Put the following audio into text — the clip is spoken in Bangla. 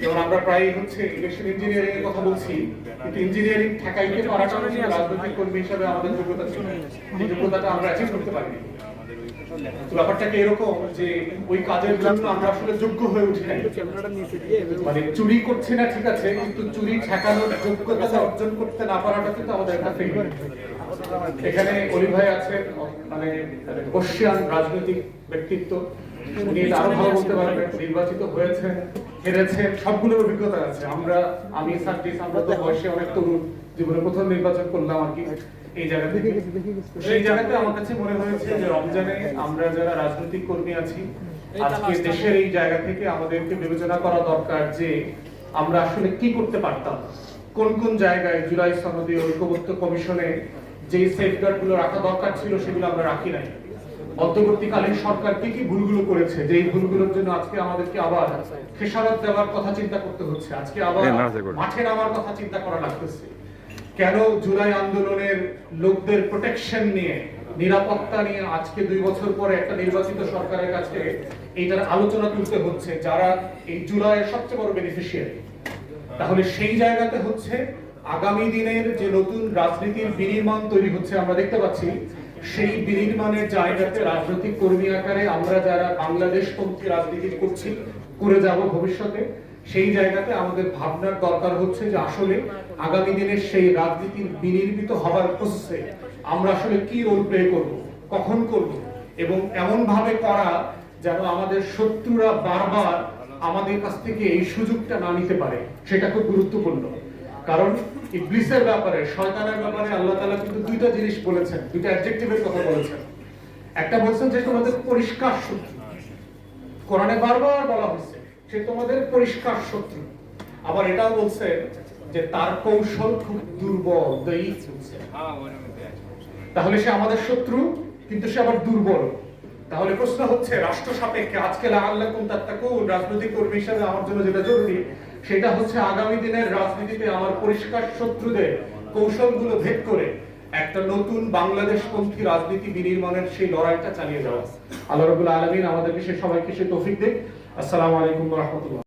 যেমন আমরা প্রায় হচ্ছে ইলেকশন ইঞ্জিনিয়ারিং এর কথা বলছি, কিন্তু ইঞ্জিনিয়ারিং ঠেকাইতে পারাটা হচ্ছে রাজনৈতিক কর্মী হিসাবে আমাদের যোগ্যতা ছিল, এই যোগ্যতাটা আমরা অ্যাচিভ করতে পারিনি। ব্যাপারটা কি এরকম যে ওই কাজের জন্য আমরা আসলে যোগ্য হয়ে উঠি নাই, মানে চুরি করছি না ঠিক আছে, কিন্তু চুরি ঠেকানোর যোগ্যতা অর্জন করতে না পারাটা কিন্তু আমাদের একটা ফেলিয়ার। এখানে অলি ভাই আছেন, মানে বর্ষিয়ান রাজনৈতিক ব্যক্তিত্ব, উনি আরো ভালো বলতে পারবেন, নির্বাচিত হয়েছেন, হেরেছেন, সবগুলোর অভিজ্ঞতা আছে। আমি সার্ভিস, আমরা তো বয়সে অনেক তরুণ, জীবনে প্রথম নির্বাচন করলাম আর কি এই জায়গা থেকে। সেই জায়গাতে আমার কাছে মনে হয়েছে যে রমজানে আমরা যারা রাজনৈতিক কর্মী আছি, আজকে দেশের এই জায়গা থেকে আমাদেরকে বিবেচনা করা দরকার যে আমরা আসলে কি করতে পারতাম, কোন কোন জায়গায় জুলাই সনদে ঐক্যবদ্ধ কমিশনে যে সেফগার্ড গুলো রাখা দরকার ছিল সেগুলো আমরা রাখি নাই। অন্তর্বর্তীকালীন সরকার কি কি ভুলগুলো করেছে, যে এই ভুলগুলোর জন্য আজকে আমাদেরকে আবার খেসারত দেওয়ার কথা চিন্তা করতে হচ্ছে, আজকে আবার মাঠে নামার কথা চিন্তা করা লাগতেছে। কেন জুলাই আন্দোলনের লোকদের প্রোটেকশন নিয়ে, নিরাপত্তা নিয়ে আজকে 2 বছর পরে একটা নির্বাচিত সরকারের কাছে এইটার আলোচনা তুলতে হচ্ছে, যারা এই জুলাইয়ের সবচেয়ে বড় বেনিফিশিয়ারি। তাহলে সেই জায়গাতে হচ্ছে আগামী দিনের যে নতুন রাজনীতির বিনির্মাণ তৈরি হচ্ছে আমরা দেখতে পাচ্ছি, সেই বিনির্মাণের জায়গাতে রাজনৈতিক কর্মী আকারে আমরা যারা বাংলাদেশপন্থী রাজনীতি করছি, করে যাব ভবিষ্যতে, সেই জায়গাতে আমাদের ভাবনার দরকার হচ্ছে যে আসলে আগামী দিনের সেই রাজনীতির বিনির্মিত হবার প্রসেসে আমরা আসলে কি রোল প্লে করব, কখন করব, এবং এমন ভাবে করা যেন আমাদের শত্রুরা বারবার আমাদের কাছ থেকে এই সুযোগটা না নিতে পারে, সেটা খুব গুরুত্বপূর্ণ। কারণ ইবলিসের ব্যাপারে, শয়তানের ব্যাপারে আল্লাহ তাআলা কিন্তু 2টা জিনিস বলেছেন, 2টা অ্যাডজেক্টিভের কথা বলেছেন। একটা বলছেন যে তোমাদের পরিষ্কার শত্রু, কোরআনে বারবার বলা হয়েছে সে তোমাদের পরিষ্কার শত্রু। আবার এটাও বলছে যে তার কৌশল খুব দুর্বল, তাহলে সে আমাদের শত্রু কিন্তু সে আবার দুর্বল। তাহলে প্রশ্ন হচ্ছে রাষ্ট্র সাপেক্ষে আজকে লাআল্লাকুম তাত্তাকুন রাজনৈতিক কর্মী হিসেবে আমার জন্য যেটা জরুরি সেটা হচ্ছে আগামী দিনের রাজনীতিতে আমার পরিষ্কার শত্রুদের কৌশলগুলো ভেদ করে একটা নতুন বাংলাদেশপন্থী রাজনীতি বিনির্মাণের সেই লড়াইটা চালিয়ে যাওয়া। আল্লাহ রাব্বুল আলামিন আমাদেরকে সবাইকে সেই তৌফিক দিক। আসসালামু আলাইকুম ওয়া রাহমাতুল্লাহ।